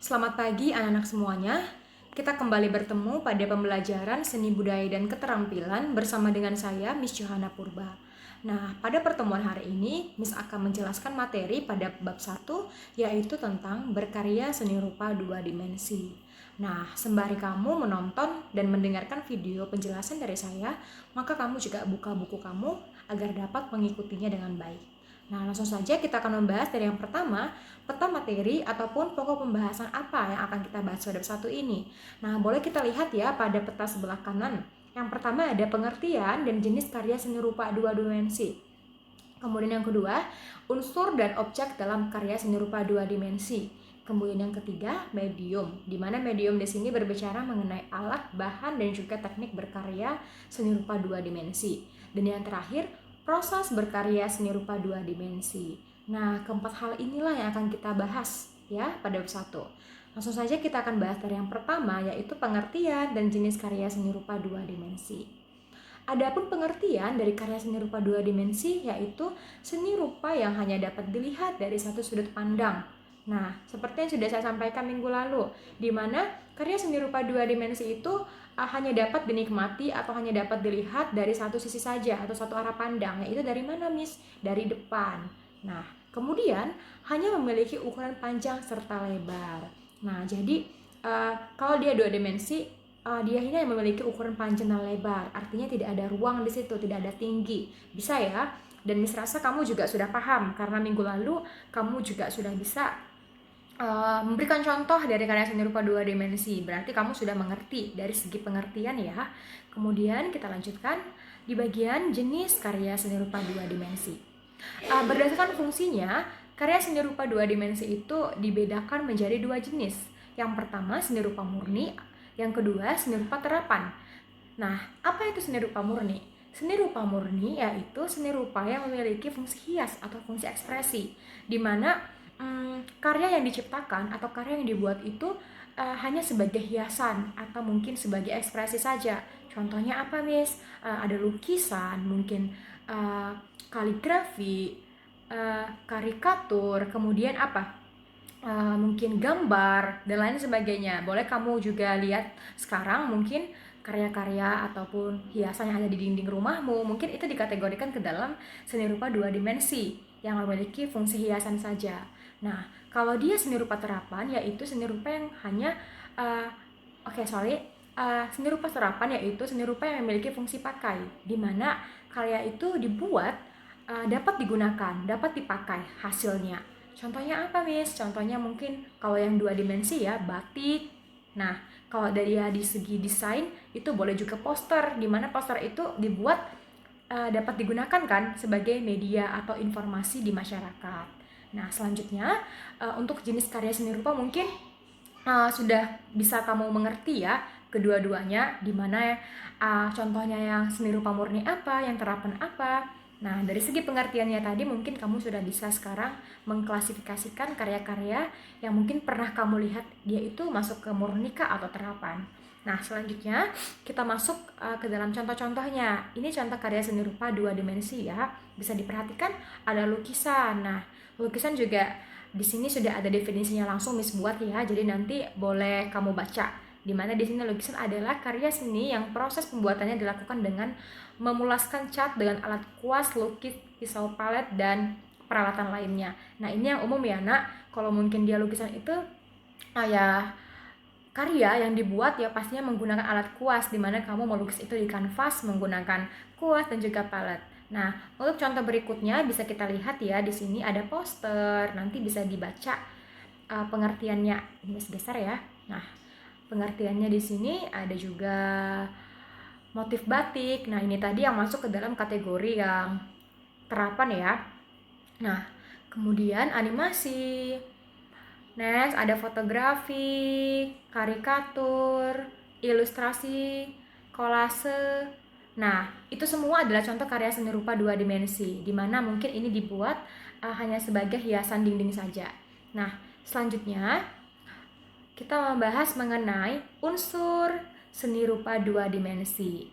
Selamat pagi anak-anak semuanya. Kita kembali bertemu pada pembelajaran seni budaya dan keterampilan bersama dengan saya, Miss Johanna Purba. Nah, pada pertemuan hari ini, Miss akan menjelaskan materi pada bab 1, yaitu tentang berkarya seni rupa dua dimensi. Nah, sembari kamu menonton dan mendengarkan video penjelasan dari saya, maka kamu juga buka buku kamu agar dapat mengikutinya dengan baik. Nah, langsung saja kita akan membahas dari yang pertama, peta materi ataupun pokok pembahasan apa yang akan kita bahas pada satu ini. Nah, boleh kita lihat ya pada peta sebelah kanan. Yang pertama ada pengertian dan jenis karya seni rupa dua dimensi. Kemudian yang kedua, unsur dan objek dalam karya seni rupa dua dimensi. Kemudian yang ketiga, medium, di mana medium di sini berbicara mengenai alat, bahan, dan juga teknik berkarya seni rupa dua dimensi. Dan yang terakhir, proses berkarya seni rupa dua dimensi. Nah, keempat hal inilah yang akan kita bahas ya pada bab 1. Langsung saja kita akan bahas dari yang pertama, yaitu pengertian dan jenis karya seni rupa dua dimensi. Adapun pengertian dari karya seni rupa dua dimensi yaitu seni rupa yang hanya dapat dilihat dari satu sudut pandang. Nah, seperti yang sudah saya sampaikan minggu lalu, di mana karya seni rupa dua dimensi itu hanya dapat dinikmati atau hanya dapat dilihat dari satu sisi saja atau satu arah pandang, yaitu dari mana, Miss? Dari depan. Nah, kemudian hanya memiliki ukuran panjang serta lebar. Nah, jadi kalau dia dua dimensi, dia ini memiliki ukuran panjang dan lebar, artinya tidak ada ruang di situ, tidak ada tinggi. Bisa ya? Dan Miss rasa kamu juga sudah paham karena minggu lalu kamu juga sudah bisa memberikan contoh dari karya seni rupa dua dimensi. Berarti kamu sudah mengerti dari segi pengertian ya. Kemudian kita lanjutkan di bagian jenis karya seni rupa dua dimensi. Berdasarkan fungsinya, karya seni rupa dua dimensi itu dibedakan menjadi dua jenis. Yang pertama seni rupa murni, yang kedua seni rupa terapan. Nah, apa itu seni rupa murni? Seni rupa murni yaitu seni rupa yang memiliki fungsi hias atau fungsi ekspresi, di mana karya yang diciptakan atau karya yang dibuat itu hanya sebagai hiasan atau mungkin sebagai ekspresi saja. Contohnya apa, Miss? Ada lukisan, mungkin kaligrafi, karikatur, kemudian apa? Mungkin gambar dan lain sebagainya. Boleh kamu juga lihat sekarang mungkin karya-karya ataupun hiasan yang ada di dinding rumahmu, mungkin itu dikategorikan ke dalam seni rupa dua dimensi yang memiliki fungsi hiasan saja. Nah, kalau dia seni rupa terapan, yaitu seni rupa yang hanya seni rupa terapan yaitu seni rupa yang memiliki fungsi pakai, di mana karya itu dibuat dapat digunakan, dapat dipakai hasilnya. Contohnya apa, Miss? Contohnya mungkin kalau yang dua dimensi ya, batik. Nah, kalau dari segi desain itu boleh juga poster, di mana poster itu dibuat dapat digunakan kan sebagai media atau informasi di masyarakat. Nah, selanjutnya untuk jenis karya seni rupa mungkin sudah bisa kamu mengerti ya kedua-duanya, di mana contohnya yang seni rupa murni apa, yang terapan apa. Nah, dari segi pengertiannya tadi mungkin kamu sudah bisa sekarang mengklasifikasikan karya-karya yang mungkin pernah kamu lihat dia itu masuk ke murnika atau terapan. Nah, selanjutnya kita masuk ke dalam contoh-contohnya. Ini contoh karya seni rupa dua dimensi ya. Bisa diperhatikan ada lukisan. Nah, lukisan juga di sini sudah ada definisinya langsung Miss buat ya. Jadi nanti boleh kamu baca. Di mana di sini lukisan adalah karya seni yang proses pembuatannya dilakukan dengan memulaskan cat dengan alat kuas, lukis, pisau palet, dan peralatan lainnya. Nah, ini yang umum ya, Nak. Kalau mungkin dia lukisan itu ya karya yang dibuat ya pastinya menggunakan alat kuas, di mana kamu melukis itu di kanvas menggunakan kuas dan juga palet. Nah, untuk contoh berikutnya bisa kita lihat ya, di sini ada poster, nanti bisa dibaca pengertiannya. Ini geser ya. Nah, pengertiannya di sini ada juga motif batik. Nah, ini tadi yang masuk ke dalam kategori yang terapan ya. Nah, kemudian animasi. Next, ada fotografi, karikatur, ilustrasi, kolase. Nah, itu semua adalah contoh karya seni rupa dua dimensi, di mana mungkin ini dibuat hanya sebagai hiasan dinding saja. Nah, selanjutnya kita membahas mengenai unsur seni rupa dua dimensi.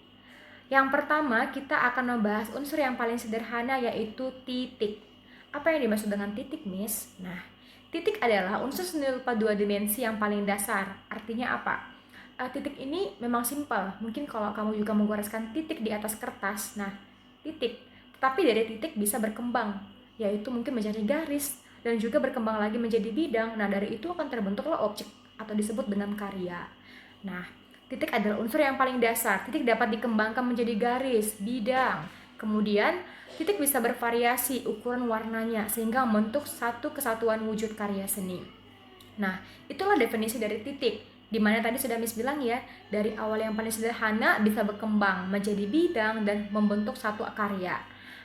Yang pertama, kita akan membahas unsur yang paling sederhana yaitu titik. Apa yang dimaksud dengan titik, Miss? Nah, Titik adalah unsur seni rupa dua dimensi yang paling dasar. Artinya apa? Titik ini memang simpel. Mungkin kalau kamu juga menggoreskan titik di atas kertas, nah titik. Tetapi dari titik bisa berkembang, yaitu mungkin menjadi garis dan juga berkembang lagi menjadi bidang. Nah dari itu akan terbentuklah objek atau disebut dengan karya. Nah titik adalah unsur yang paling dasar. Titik dapat dikembangkan menjadi garis, bidang. Kemudian titik bisa bervariasi ukuran warnanya sehingga membentuk satu kesatuan wujud karya seni. Nah, itulah definisi dari titik. Dimana tadi sudah Miss bilang ya, dari awal yang paling sederhana bisa berkembang menjadi bidang dan membentuk satu karya.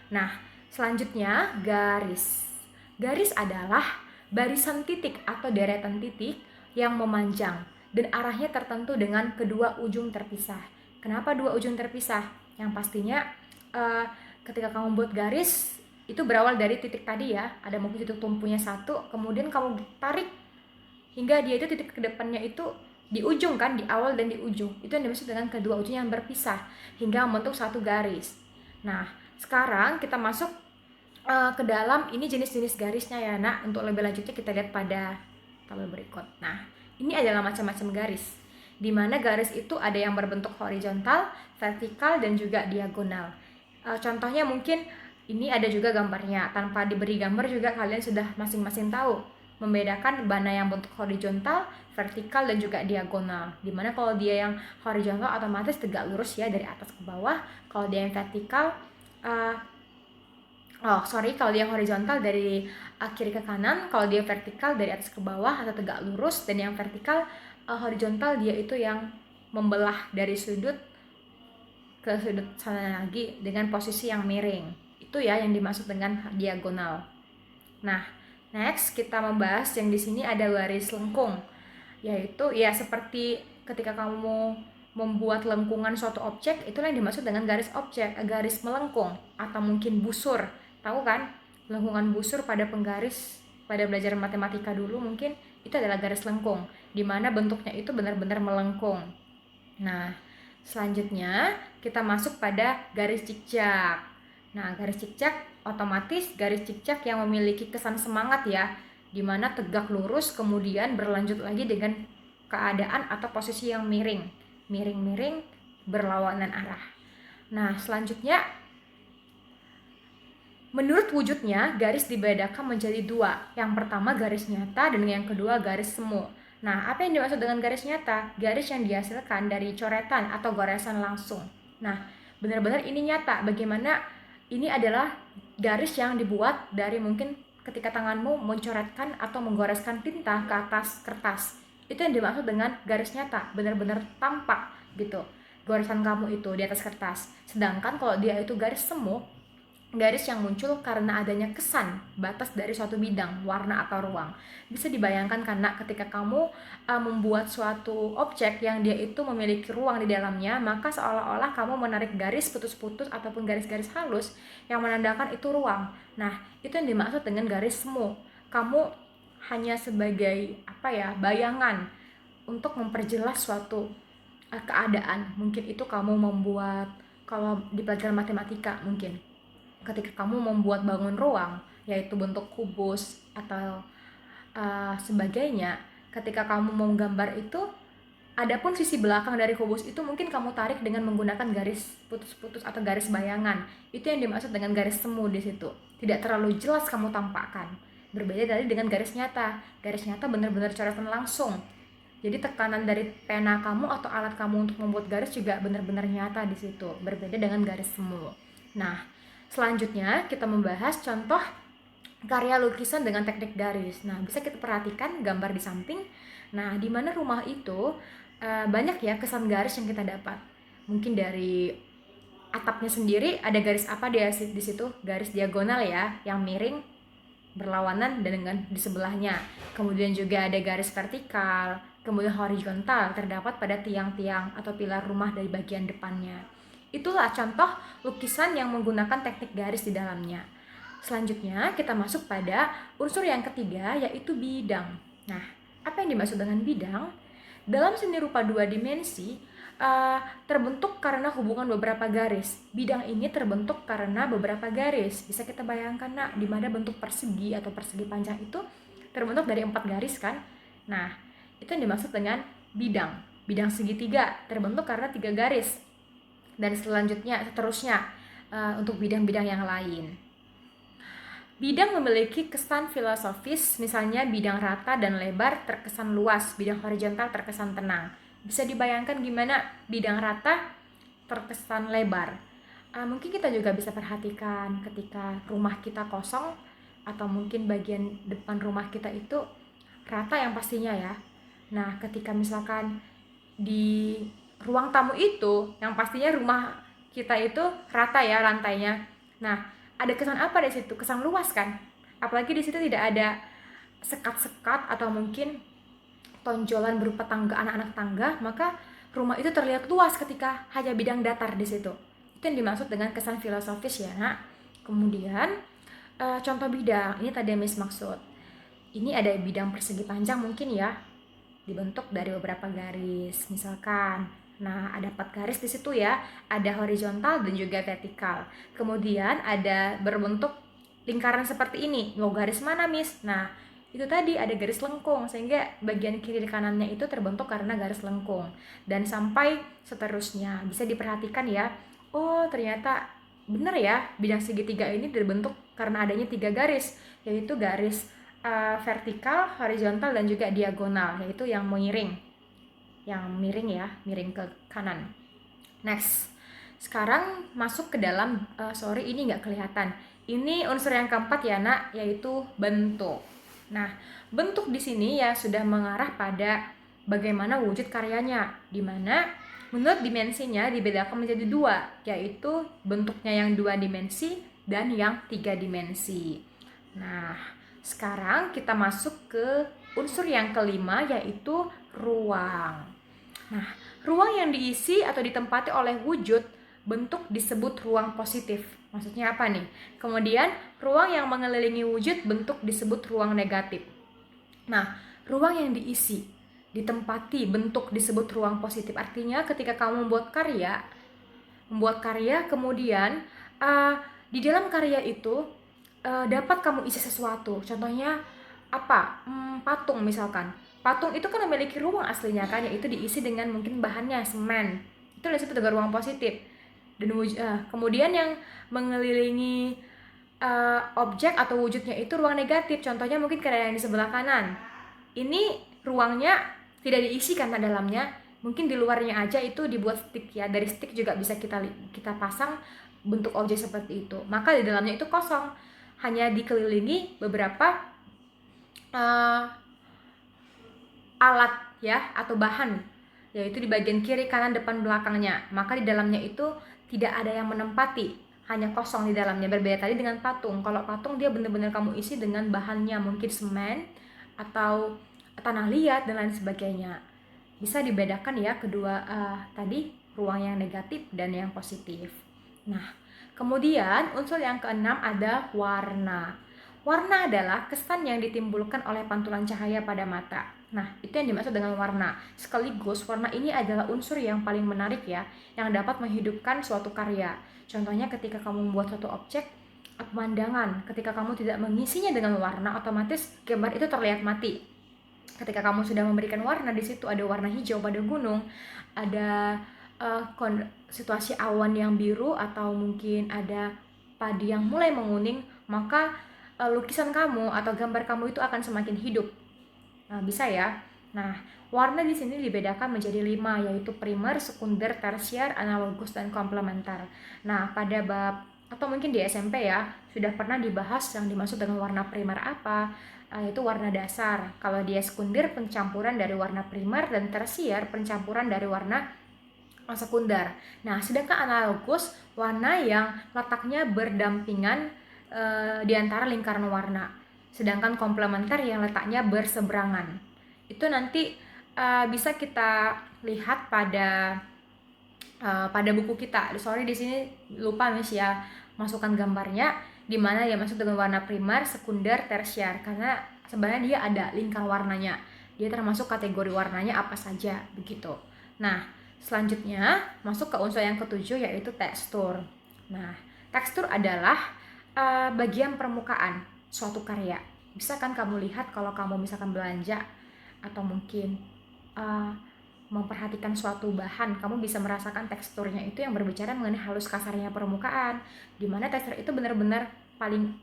Nah, selanjutnya garis. Garis adalah barisan titik atau deretan titik yang memanjang dan arahnya tertentu dengan kedua ujung terpisah. Kenapa dua ujung terpisah? Yang pastinya ketika kamu buat garis itu berawal dari titik tadi ya, ada mungkin titik tumpunya satu, kemudian kamu tarik hingga dia itu titik kedepannya itu di ujung kan, di awal dan di ujung. Itu yang dimaksud dengan kedua ujung yang berpisah hingga membentuk satu garis. Nah, sekarang kita masuk ke dalam ini jenis-jenis garisnya ya nak. Untuk lebih lanjutnya kita lihat pada tabel berikut. Nah, ini adalah macam-macam garis. Di mana garis itu ada yang berbentuk horizontal, vertikal, dan juga diagonal. Contohnya mungkin ini ada juga gambarnya. Tanpa diberi gambar juga kalian sudah masing-masing tahu membedakan mana yang bentuk horizontal, vertikal, dan juga diagonal. Dimana kalau dia yang horizontal otomatis tegak lurus ya dari atas ke bawah. Kalau dia yang vertikal, kalau dia horizontal dari kiri ke kanan, kalau dia vertikal dari atas ke bawah atau tegak lurus, dan yang vertikal horizontal dia itu yang membelah dari sudut ke sudut sana lagi dengan posisi yang miring. Itu ya yang dimaksud dengan diagonal. Nah, next kita membahas yang di sini ada garis lengkung, yaitu ya seperti ketika kamu membuat lengkungan suatu objek, itulah yang dimaksud dengan garis objek, garis melengkung atau mungkin busur. Tahu kan? Lengkungan busur pada penggaris pada belajar matematika dulu mungkin itu adalah garis lengkung, di mana bentuknya itu benar-benar melengkung. Nah, selanjutnya kita masuk pada garis zigzag. Nah, garis zigzag otomatis garis zigzag yang memiliki kesan semangat ya, dimana tegak lurus kemudian berlanjut lagi dengan keadaan atau posisi yang miring, miring-miring berlawanan arah. Nah, selanjutnya menurut wujudnya garis dibedakan menjadi dua. Yang pertama garis nyata dan yang kedua garis semu. Nah, apa yang dimaksud dengan garis nyata? Garis yang dihasilkan dari coretan atau goresan langsung. Nah, benar-benar ini nyata. Bagaimana ini adalah garis yang dibuat dari mungkin ketika tanganmu mencoretkan atau menggoreskan tinta ke atas kertas. Itu yang dimaksud dengan garis nyata, benar-benar tampak gitu goresan kamu itu di atas kertas. Sedangkan kalau dia itu garis semu, garis yang muncul karena adanya kesan batas dari suatu bidang, warna atau ruang. Bisa dibayangkan karena ketika kamu membuat suatu objek yang dia itu memiliki ruang di dalamnya, maka seolah-olah kamu menarik garis putus-putus ataupun garis-garis halus yang menandakan itu ruang. Nah, itu yang dimaksud dengan garis semu. Kamu hanya sebagai bayangan untuk memperjelas suatu keadaan. Mungkin itu kamu membuat, kalau di pelajaran matematika mungkin ketika kamu membuat bangun ruang, yaitu bentuk kubus atau sebagainya, ketika kamu mau gambar itu, adapun sisi belakang dari kubus itu mungkin kamu tarik dengan menggunakan garis putus-putus atau garis bayangan. Itu yang dimaksud dengan garis semu di situ. Tidak terlalu jelas kamu tampakkan. Berbeda dari dengan garis nyata. Garis nyata benar-benar coretan langsung. Jadi tekanan dari pena kamu atau alat kamu untuk membuat garis juga benar-benar nyata di situ. Berbeda dengan garis semu. Nah, selanjutnya kita membahas contoh karya lukisan dengan teknik garis. Nah, bisa kita perhatikan gambar di samping. Nah, di mana rumah itu banyak ya kesan garis yang kita dapat. Mungkin dari atapnya sendiri ada garis apa dia di situ? Garis diagonal ya, yang miring berlawanan dengan di sebelahnya. Kemudian juga ada garis vertikal, kemudian horizontal terdapat pada tiang-tiang atau pilar rumah dari bagian depannya. Itulah contoh lukisan yang menggunakan teknik garis di dalamnya. Selanjutnya kita masuk pada unsur yang ketiga, yaitu bidang. Nah, apa yang dimaksud dengan bidang? Dalam seni rupa dua dimensi terbentuk karena hubungan beberapa garis. Bidang ini terbentuk karena beberapa garis. Bisa kita bayangkan nak, di mana bentuk persegi atau persegi panjang itu terbentuk dari 4 garis kan. Nah, itu yang dimaksud dengan bidang. Bidang segitiga terbentuk karena 3 garis. Dan seterusnya untuk bidang-bidang yang lain. Bidang memiliki kesan filosofis, misalnya bidang rata dan lebar terkesan luas, bidang horizontal terkesan tenang. Bisa dibayangkan gimana bidang rata terkesan lebar. Mungkin kita juga bisa perhatikan ketika rumah kita kosong atau mungkin bagian depan rumah kita itu rata yang pastinya ya. Nah, ketika misalkan di ruang tamu itu yang pastinya rumah kita itu rata ya lantainya. Nah, ada kesan apa di situ? Kesan luas kan? Apalagi di situ tidak ada sekat-sekat atau mungkin tonjolan berupa tangga, anak-anak tangga, maka rumah itu terlihat luas ketika hanya bidang datar di situ. Itu yang dimaksud dengan kesan filosofis ya, Nak. Kemudian contoh bidang, ini tadi yang Miss maksud. Ini ada bidang persegi panjang mungkin ya, dibentuk dari beberapa garis, misalkan. Nah, ada 4 garis di situ ya, ada horizontal dan juga vertikal. Kemudian ada berbentuk lingkaran seperti ini. Mau garis mana, Miss? Nah, itu tadi ada garis lengkung, sehingga bagian kiri dan kanannya itu terbentuk karena garis lengkung. Dan sampai seterusnya, bisa diperhatikan ya. Oh, ternyata benar ya, bidang segitiga ini terbentuk karena adanya 3 garis, yaitu garis vertikal, horizontal, dan juga diagonal, yaitu yang miring ke kanan. Next, sekarang masuk ke dalam ini nggak kelihatan. Ini unsur yang keempat ya Nak, yaitu bentuk. Nah, bentuk di sini ya sudah mengarah pada bagaimana wujud karyanya, di mana menurut dimensinya dibedakan menjadi 2, yaitu bentuknya yang 2 dimensi dan yang 3 dimensi. Nah, sekarang kita masuk ke unsur yang kelima, yaitu ruang. Nah, ruang yang diisi atau ditempati oleh wujud bentuk disebut ruang positif. Maksudnya apa nih? Kemudian, ruang yang mengelilingi wujud bentuk disebut ruang negatif. Nah, ruang yang diisi, ditempati bentuk disebut ruang positif. Artinya ketika kamu membuat karya, kemudian di dalam karya itu dapat kamu isi sesuatu. Contohnya apa? Patung misalkan. Patung itu kan memiliki ruang aslinya kan, yaitu diisi dengan mungkin bahannya semen. Itu disebut dengan ruang positif. Dan kemudian yang mengelilingi objek atau wujudnya itu ruang negatif. Contohnya mungkin karya yang di sebelah kanan. Ini ruangnya tidak diisi karena dalamnya, mungkin di luarnya aja itu dibuat stick ya. Dari stick juga bisa kita pasang bentuk objek seperti itu. Maka di dalamnya itu kosong, hanya dikelilingi beberapa alat ya atau bahan, yaitu di bagian kiri, kanan, depan, belakangnya. Maka di dalamnya itu tidak ada yang menempati, hanya kosong di dalamnya. Berbeda tadi dengan patung. Kalau patung dia benar-benar kamu isi dengan bahannya, mungkin semen atau tanah liat dan lain sebagainya. Bisa dibedakan ya kedua tadi, ruang yang negatif dan yang positif. Nah, kemudian unsur yang keenam ada warna. Warna adalah kesan yang ditimbulkan oleh pantulan cahaya pada mata. Nah, itu yang dimaksud dengan warna. Sekaligus, warna ini adalah unsur yang paling menarik ya, yang dapat menghidupkan suatu karya. Contohnya ketika kamu membuat suatu objek, pemandangan, ketika kamu tidak mengisinya dengan warna, otomatis gambar itu terlihat mati. Ketika kamu sudah memberikan warna, di situ ada warna hijau pada gunung, ada situasi awan yang biru, atau mungkin ada padi yang mulai menguning, maka lukisan kamu atau gambar kamu itu akan semakin hidup. Nah, bisa ya. Nah, warna di sini dibedakan menjadi 5, yaitu primer, sekunder, tersier, analogus, dan komplementer. Nah, pada bab atau mungkin di SMP ya sudah pernah dibahas yang dimaksud dengan warna primer apa, yaitu warna dasar. Kalau dia sekunder, pencampuran dari warna primer, dan tersier, pencampuran dari warna sekunder. Nah, sedangkan analogus, warna yang letaknya berdampingan di antara lingkaran warna. Sedangkan komplementer yang letaknya berseberangan. Itu nanti bisa kita lihat pada buku kita. Sorry di sini lupa Miss ya masukkan gambarnya, di mana yang masuk dengan warna primer, sekunder, tersier, karena sebenarnya dia ada lingkar warnanya. Dia termasuk kategori warnanya apa saja begitu. Nah, selanjutnya masuk ke unsur yang ketujuh, yaitu tekstur. Nah, tekstur adalah bagian permukaan suatu karya. Bisa kan kamu lihat kalau kamu misalkan belanja atau mungkin uh, memperhatikan suatu bahan, kamu bisa merasakan teksturnya itu yang berbicara mengenai halus kasarnya permukaan, dimana tekstur itu benar-benar paling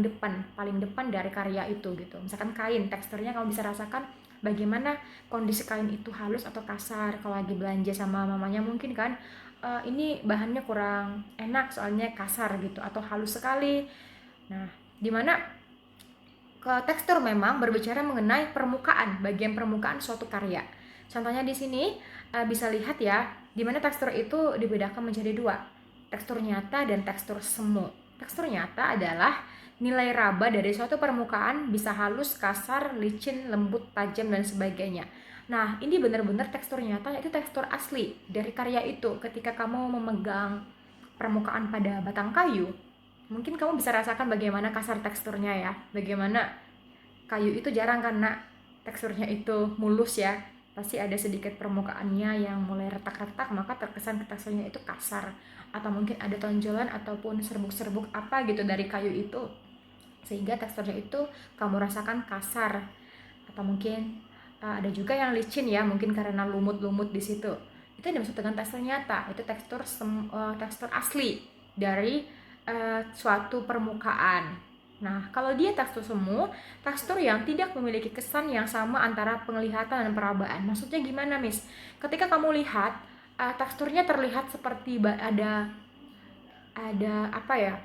depan dari karya itu gitu. Misalkan kain, teksturnya kamu bisa rasakan bagaimana kondisi kain itu halus atau kasar. Kalau lagi belanja sama mamanya mungkin kan, ini bahannya kurang enak soalnya kasar gitu atau halus sekali. Nah, dimana ke tekstur memang berbicara mengenai permukaan, bagian permukaan suatu karya. Contohnya di sini bisa lihat ya, di mana tekstur itu dibedakan menjadi dua, tekstur nyata dan tekstur semu. Tekstur nyata adalah nilai raba dari suatu permukaan, bisa halus, kasar, licin, lembut, tajam, dan sebagainya. Nah, ini benar-benar tekstur nyata, yaitu tekstur asli dari karya itu. Ketika kamu memegang permukaan pada batang kayu, mungkin kamu bisa rasakan bagaimana kasar teksturnya ya, bagaimana kayu itu jarang karena teksturnya itu mulus ya, pasti ada sedikit permukaannya yang mulai retak-retak, maka terkesan teksturnya itu kasar, atau mungkin ada tonjolan ataupun serbuk-serbuk apa gitu dari kayu itu, sehingga teksturnya itu kamu rasakan kasar. Atau mungkin ada juga yang licin ya, mungkin karena lumut-lumut di situ. Itu yang dimaksud dengan tekstur nyata, itu tekstur asli dari suatu permukaan. Nah, kalau dia tekstur semu, tekstur yang tidak memiliki kesan yang sama antara penglihatan dan perabaan. Maksudnya gimana, Miss? Ketika kamu lihat, teksturnya terlihat seperti ada apa ya?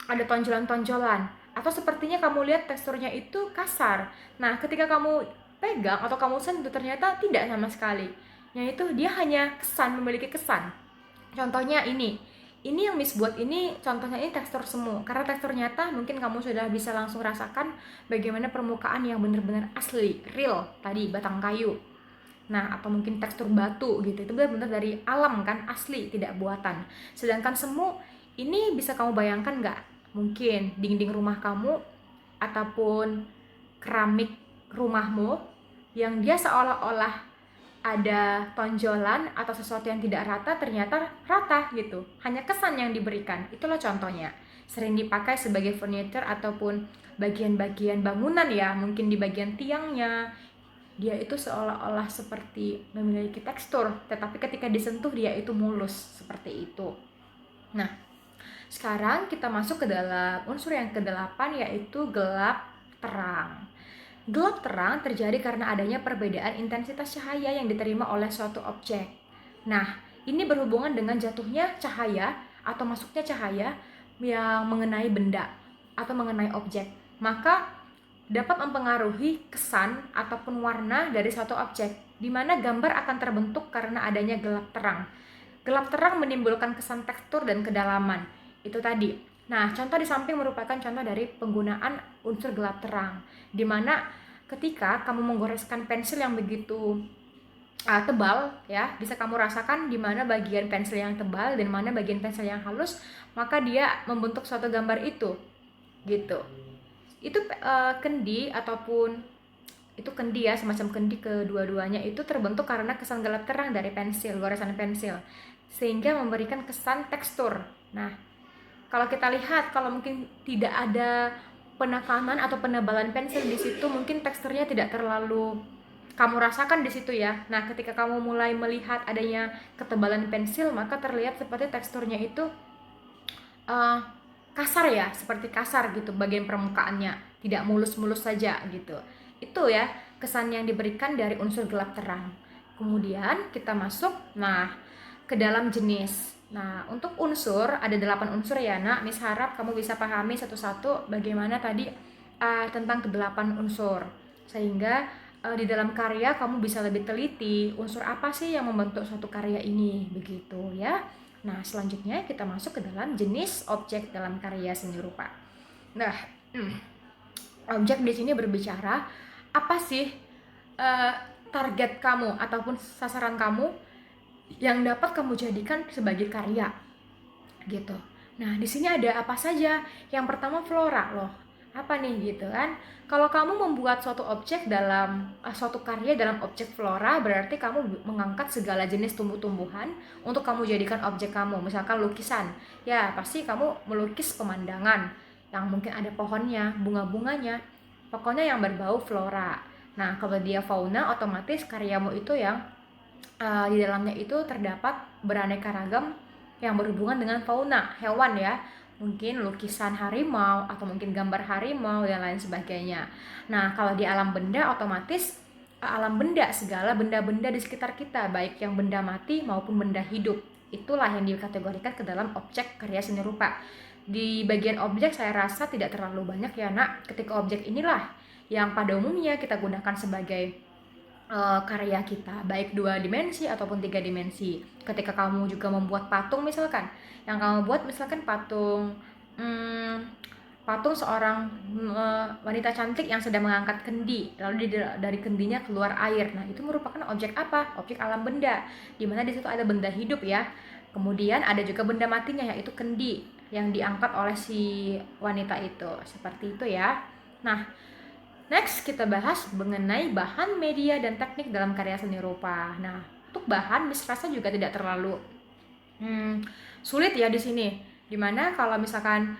Ada tonjolan-tonjolan, atau sepertinya kamu lihat teksturnya itu kasar. Nah, ketika kamu pegang atau kamu sentuh ternyata tidak sama sekali. Yaitu dia hanya kesan, memiliki kesan. Contohnya ini yang Miss buat ini, contohnya ini tekstur semu. Karena tekstur nyata mungkin kamu sudah bisa langsung rasakan bagaimana permukaan yang benar-benar asli, real, tadi batang kayu. Nah, atau mungkin tekstur batu gitu, itu benar-benar dari alam kan, asli, tidak buatan. Sedangkan semu, ini bisa kamu bayangkan nggak? Mungkin dinding rumah kamu ataupun keramik rumahmu yang dia seolah-olah ada tonjolan atau sesuatu yang tidak rata, ternyata rata gitu, hanya kesan yang diberikan. Itulah contohnya, sering dipakai sebagai furniture ataupun bagian-bagian bangunan ya, mungkin di bagian tiangnya dia itu seolah-olah seperti memiliki tekstur, tetapi ketika disentuh dia itu mulus, seperti itu. Nah, sekarang kita masuk ke dalam unsur yang ke-8, yaitu gelap terang. Gelap terang terjadi karena adanya perbedaan intensitas cahaya yang diterima oleh suatu objek. Nah, ini berhubungan dengan jatuhnya cahaya atau masuknya cahaya yang mengenai benda atau mengenai objek. Maka dapat mempengaruhi kesan ataupun warna dari suatu objek, di mana gambar akan terbentuk karena adanya gelap terang. Gelap terang menimbulkan kesan tekstur dan kedalaman. Itu tadi. Nah, contoh di samping merupakan contoh dari penggunaan unsur gelap terang, di mana ketika kamu menggoreskan pensil yang begitu tebal ya, bisa kamu rasakan di mana bagian pensil yang tebal dan mana bagian pensil yang halus, maka dia membentuk suatu gambar itu gitu. Itu kendi ataupun itu kendi ya, semacam kendi, kedua-duanya itu terbentuk karena kesan gelap terang dari pensil, goresan pensil, sehingga memberikan kesan tekstur. Nah, kalau kita lihat, kalau mungkin tidak ada penekanan atau penebalan pensil di situ, mungkin teksturnya tidak terlalu kamu rasakan di situ ya. Nah, ketika kamu mulai melihat adanya ketebalan pensil, maka terlihat seperti teksturnya itu kasar ya, seperti kasar gitu bagian permukaannya, tidak mulus-mulus saja gitu. Itu ya kesan yang diberikan dari unsur gelap terang. Kemudian kita masuk ke dalam jenis. Nah, untuk unsur ada 8 unsur ya nak. Miss harap kamu bisa pahami satu-satu bagaimana tadi tentang ke-8 unsur, sehingga di dalam karya kamu bisa lebih teliti unsur apa sih yang membentuk suatu karya ini, begitu ya. Nah, selanjutnya kita masuk ke dalam jenis objek dalam karya seni rupa. Nah, objek di sini berbicara apa sih target kamu ataupun sasaran kamu yang dapat kamu jadikan sebagai karya, gitu. Nah, di sini ada apa saja? Yang pertama flora loh. Apa nih gitu kan? Kalau kamu membuat suatu objek dalam suatu karya dalam objek flora, berarti kamu mengangkat segala jenis tumbuh-tumbuhan untuk kamu jadikan objek kamu. Misalkan lukisan, ya pasti kamu melukis pemandangan yang mungkin ada pohonnya, bunga-bunganya. pokoknya yang berbau flora. Nah, kalau dia fauna, otomatis karyamu itu yang di dalamnya itu terdapat beraneka ragam yang berhubungan dengan fauna, hewan ya. Mungkin lukisan harimau atau mungkin gambar harimau dan lain sebagainya. Nah, kalau di alam benda otomatis alam benda, segala benda-benda di sekitar kita, baik yang benda mati maupun benda hidup. Itulah yang dikategorikan ke dalam objek karya seni rupa. Di bagian objek saya rasa tidak terlalu banyak ya nak, ketika objek inilah yang pada umumnya kita gunakan sebagai karya kita, baik 2 dimensi ataupun 3 dimensi. Ketika kamu juga membuat patung misalkan, yang kamu buat misalkan patung patung seorang wanita cantik yang sedang mengangkat kendi, lalu dari kendinya keluar air. Nah, itu merupakan objek apa? Objek alam benda, dimana di situ ada benda hidup ya. Kemudian ada juga benda matinya, yaitu kendi yang diangkat oleh si wanita itu. Seperti itu ya. Nah, next kita bahas mengenai bahan, media, dan teknik dalam karya seni rupa. Nah, untuk bahan, Miss rasa juga tidak terlalu sulit ya di sini. Dimana kalau misalkan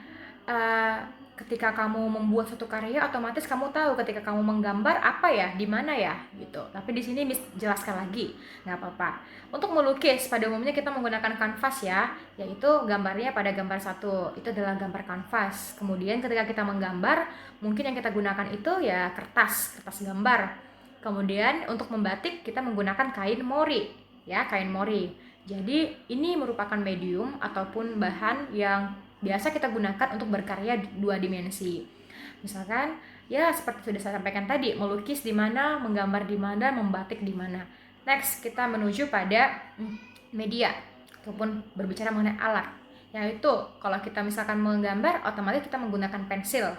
ketika kamu membuat suatu karya, otomatis kamu tahu ketika kamu menggambar apa ya, di mana ya, gitu. Tapi di sini Miss jelaskan lagi, nggak apa-apa. Untuk melukis, pada umumnya kita menggunakan kanvas ya, yaitu gambarnya pada gambar satu, itu adalah gambar kanvas. Kemudian ketika kita menggambar, mungkin yang kita gunakan itu ya kertas gambar. Kemudian untuk membatik kita menggunakan kain mori, ya kain mori. Jadi ini merupakan medium ataupun bahan yang biasa kita gunakan untuk berkarya 2 dimensi. Misalkan ya seperti sudah saya sampaikan tadi, melukis di mana, menggambar di mana, membatik di mana. Next kita menuju pada media ataupun berbicara mengenai alat. Yaitu kalau kita misalkan menggambar, otomatis kita menggunakan pensil.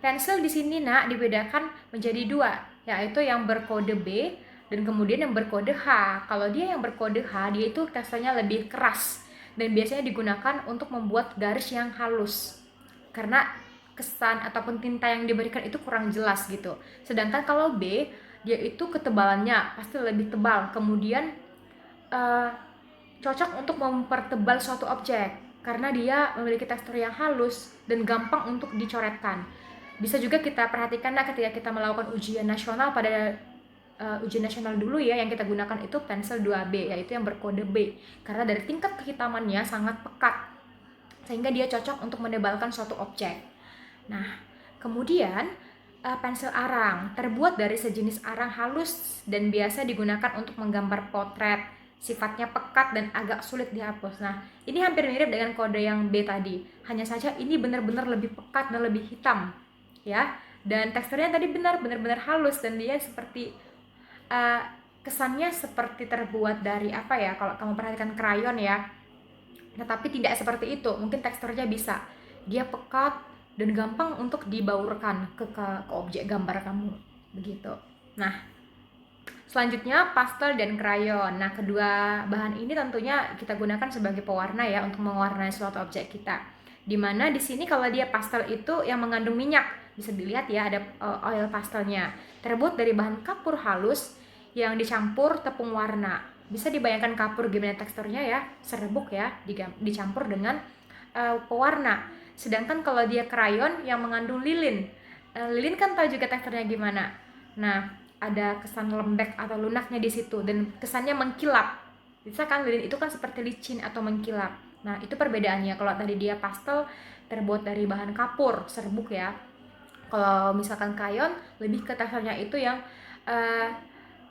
Pensil di sini nak dibedakan menjadi 2, yaitu yang berkode B dan kemudian yang berkode H. Kalau dia yang berkode H, dia itu teksturnya lebih keras dan biasanya digunakan untuk membuat garis yang halus karena kesan ataupun tinta yang diberikan itu kurang jelas gitu. Sedangkan kalau B, dia itu ketebalannya pasti lebih tebal, kemudian cocok untuk mempertebal suatu objek karena dia memiliki tekstur yang halus dan gampang untuk dicoretkan. Bisa juga kita perhatikan ketika kita melakukan ujian nasional, pada ujian nasional dulu ya, yang kita gunakan itu pensil 2B, yaitu yang berkode B, karena dari tingkat kehitamannya sangat pekat sehingga dia cocok untuk menebalkan suatu objek. Nah, kemudian pensil arang terbuat dari sejenis arang halus dan biasa digunakan untuk menggambar potret, sifatnya pekat dan agak sulit dihapus. Nah, ini hampir mirip dengan kode yang B tadi, hanya saja ini benar-benar lebih pekat dan lebih hitam ya, dan teksturnya tadi benar-benar halus dan dia seperti kesannya seperti terbuat dari apa ya, kalau kamu perhatikan krayon ya, tetapi tidak seperti itu. Mungkin teksturnya bisa, dia pekat dan gampang untuk dibaurkan ke objek gambar kamu begitu. Nah, selanjutnya pastel dan krayon. Nah, kedua bahan ini tentunya kita gunakan sebagai pewarna ya, untuk mewarnai suatu objek kita. Dimana di sini kalau dia pastel itu yang mengandung minyak, bisa dilihat ya, ada oil pastelnya, terbuat dari bahan kapur halus yang dicampur tepung warna. Bisa dibayangkan kapur gimana teksturnya ya, serbuk ya, dicampur dengan pewarna. Sedangkan kalau dia krayon yang mengandung lilin, lilin kan tahu juga teksturnya gimana. Nah, ada kesan lembek atau lunaknya di situ dan kesannya mengkilap. Bisa kan, lilin itu kan seperti licin atau mengkilap. Nah, itu perbedaannya. Kalau tadi dia pastel terbuat dari bahan kapur, serbuk ya. Kalau misalkan krayon lebih ke teksturnya itu yang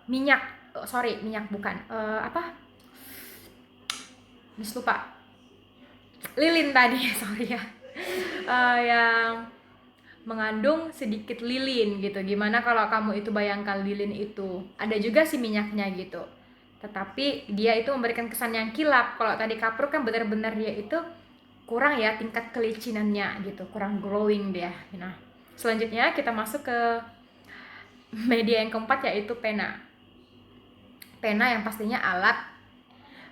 minyak bukan lupa, lilin tadi sorry ya, yang mengandung sedikit lilin gitu. Gimana kalau kamu itu bayangkan lilin itu ada juga sih minyaknya gitu, tetapi dia itu memberikan kesan yang kilap. Kalau tadi kapur kan benar-benar dia itu kurang ya tingkat kelicinannya gitu, kurang glowing dia. Nah, selanjutnya kita masuk ke media yang keempat, yaitu pena. Pena yang pastinya alat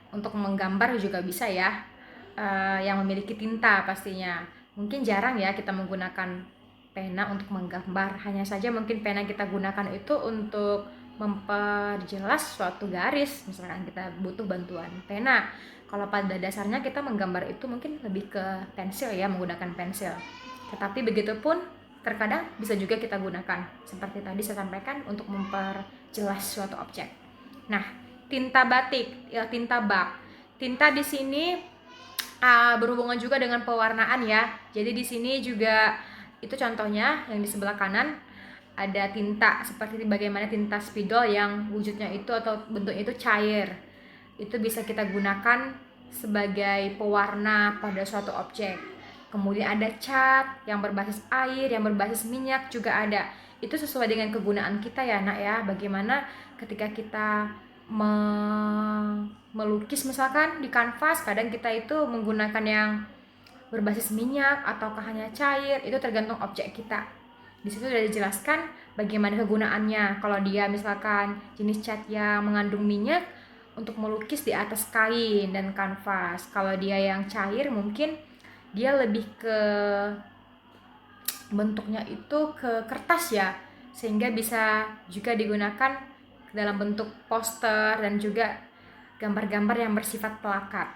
untuk menggambar juga bisa ya, yang memiliki tinta pastinya. Mungkin jarang ya kita menggunakan pena untuk menggambar, hanya saja mungkin pena kita gunakan itu untuk memperjelas suatu garis, misalkan kita butuh bantuan pena. Kalau pada dasarnya kita menggambar itu mungkin lebih ke pensil ya, menggunakan pensil. Tetapi begitupun terkadang bisa juga kita gunakan seperti tadi saya sampaikan untuk memperjelas suatu objek. Nah, tinta batik, ya tinta bak. Tinta di sini berhubungan juga dengan pewarnaan ya. Jadi di sini juga itu contohnya yang di sebelah kanan ada tinta seperti bagaimana tinta spidol yang wujudnya itu atau bentuknya itu cair. Itu bisa kita gunakan sebagai pewarna pada suatu objek. Kemudian ada cat yang berbasis air, yang berbasis minyak juga ada. Itu sesuai dengan kegunaan kita ya nak ya. Bagaimana ketika kita melukis misalkan di kanvas, kadang kita itu menggunakan yang berbasis minyak ataukah hanya cair, itu tergantung objek kita. Di situ sudah dijelaskan bagaimana kegunaannya. Kalau dia misalkan jenis cat yang mengandung minyak untuk melukis di atas kain dan kanvas. Kalau dia yang cair mungkin dia lebih ke bentuknya itu ke kertas ya, sehingga bisa juga digunakan dalam bentuk poster dan juga gambar-gambar yang bersifat plakat.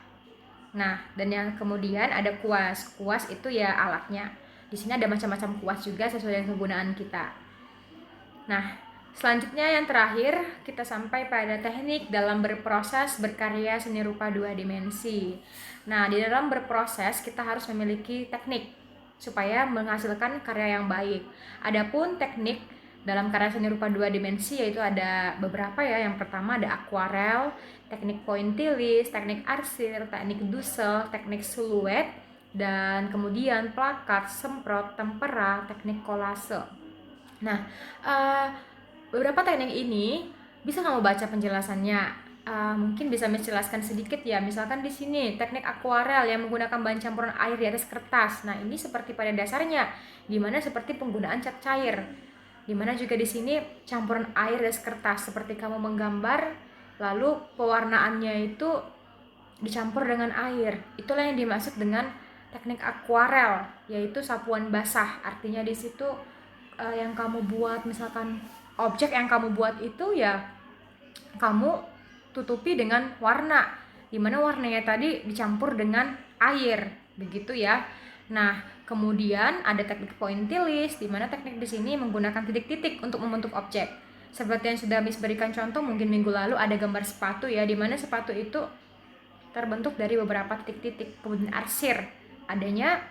Nah, dan yang kemudian ada kuas. Kuas itu ya alatnya. Di sini ada macam-macam kuas juga sesuai dengan kegunaan kita. Nah, selanjutnya yang terakhir kita sampai pada teknik dalam berproses berkarya seni rupa 2 dimensi. Nah, di dalam berproses kita harus memiliki teknik supaya menghasilkan karya yang baik. Adapun teknik dalam karya seni rupa 2 dimensi yaitu ada beberapa ya. Yang pertama ada akuarel, teknik pointillis, teknik arsir, teknik dusel, teknik siluet, dan kemudian plakat, semprot, tempera, teknik kolase. Nah, beberapa teknik ini bisa kamu baca penjelasannya. Mungkin bisa menjelaskan sedikit ya. Misalkan di sini teknik akuarel yang menggunakan bahan campuran air di atas kertas. Nah, ini seperti pada dasarnya, dimana seperti penggunaan cat cair. Dimana juga di sini campuran air di atas kertas seperti kamu menggambar, lalu pewarnaannya itu dicampur dengan air. Itulah yang dimaksud dengan teknik akuarel, yaitu sapuan basah. Artinya di situ yang kamu buat, misalkan objek yang kamu buat itu ya kamu tutupi dengan warna, dimana warnanya tadi dicampur dengan air, begitu ya. Nah, kemudian ada teknik pointillis, dimana teknik di sini menggunakan titik-titik untuk membentuk objek. Seperti yang sudah Miss berikan contoh mungkin minggu lalu, ada gambar sepatu ya, dimana sepatu itu terbentuk dari beberapa titik-titik. Kemudian arsir, adanya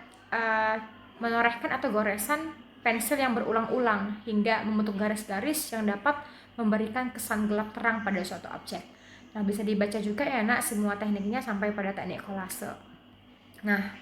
menorehkan atau goresan pensil yang berulang-ulang hingga membentuk garis-garis yang dapat memberikan kesan gelap terang pada suatu objek. Nah, bisa dibaca juga ya nak semua tekniknya sampai pada teknik kolase. Nah,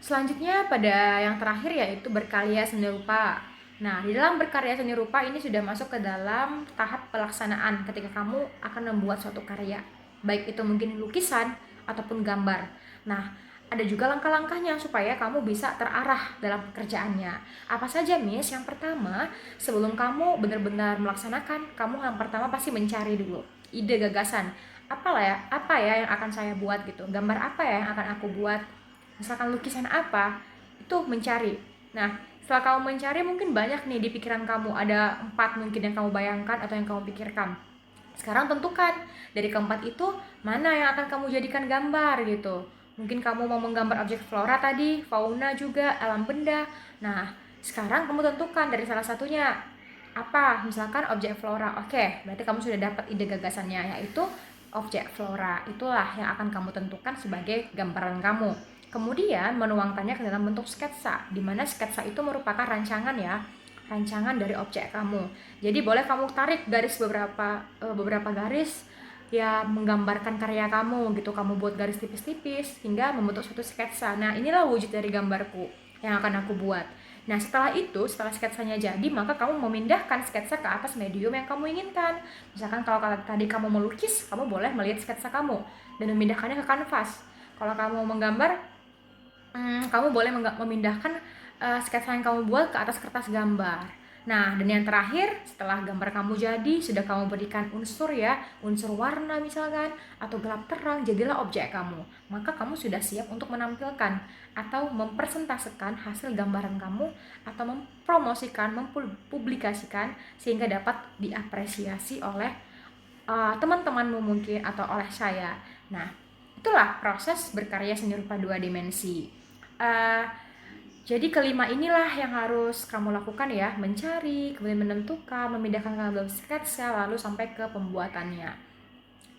selanjutnya pada yang terakhir yaitu berkarya seni rupa. Nah, di dalam berkarya seni rupa ini sudah masuk ke dalam tahap pelaksanaan ketika kamu akan membuat suatu karya, baik itu mungkin lukisan ataupun gambar. Nah, ada juga langkah-langkahnya supaya kamu bisa terarah dalam pekerjaannya. Apa saja, Miss? Yang pertama, sebelum kamu benar-benar melaksanakan, kamu yang pertama pasti mencari dulu ide gagasan. Apa ya yang akan saya buat gitu? Gambar apa ya yang akan aku buat? Misalkan lukisan apa? Itu mencari. Nah, setelah kamu mencari mungkin banyak nih di pikiran kamu, ada 4 mungkin yang kamu bayangkan atau yang kamu pikirkan. Sekarang tentukan dari keempat itu mana yang akan kamu jadikan gambar gitu. Mungkin kamu mau menggambar objek flora tadi, fauna juga, alam benda. Nah, sekarang kamu tentukan dari salah satunya apa. Misalkan objek flora. Oke, berarti kamu sudah dapat ide gagasannya, yaitu objek flora. Itulah yang akan kamu tentukan sebagai gambaran kamu. Kemudian menuangkannya ke dalam bentuk sketsa, di mana sketsa itu merupakan rancangan ya, rancangan dari objek kamu. Jadi boleh kamu tarik garis beberapa garis ya, menggambarkan karya kamu gitu. Kamu buat garis tipis-tipis hingga membentuk suatu sketsa. Nah, inilah wujud dari gambarku yang akan aku buat. Nah, setelah sketsanya jadi, maka kamu memindahkan sketsa ke atas medium yang kamu inginkan. Misalkan kalau tadi kamu melukis, kamu boleh melihat sketsa kamu dan memindahkannya ke kanvas. Kalau kamu menggambar, kamu boleh memindahkan sketsa yang kamu buat ke atas kertas gambar. Nah, dan yang terakhir, setelah gambar kamu jadi, sudah kamu berikan unsur warna misalkan, atau gelap terang, jadilah objek kamu. Maka kamu sudah siap untuk menampilkan atau mempresentasikan hasil gambaran kamu, atau mempromosikan, mempublikasikan, sehingga dapat diapresiasi oleh teman-temanmu mungkin, atau oleh saya. Nah, itulah proses berkarya seni rupa 2 dimensi. Jadi kelima inilah yang harus kamu lakukan ya, mencari, kemudian menentukan, memindahkan ke sketsa, lalu sampai ke pembuatannya.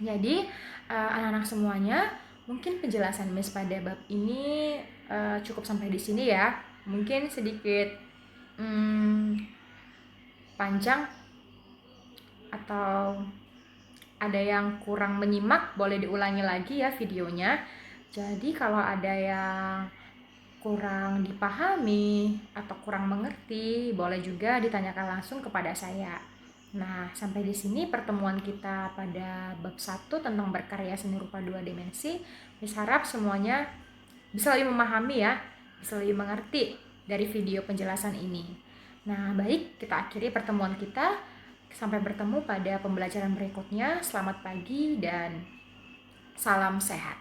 Jadi anak-anak semuanya, mungkin penjelasan Miss pada bab ini cukup sampai di sini ya. Mungkin sedikit panjang atau ada yang kurang menyimak, boleh diulangi lagi ya videonya. Jadi kalau ada yang kurang dipahami atau kurang mengerti, boleh juga ditanyakan langsung kepada saya. Nah, sampai di sini pertemuan kita pada bab 1 tentang berkarya seni rupa 2 dimensi. Miss harap semuanya bisa lebih memahami ya, bisa lebih mengerti dari video penjelasan ini. Nah, baik, kita akhiri pertemuan kita. Sampai bertemu pada pembelajaran berikutnya. Selamat pagi dan salam sehat.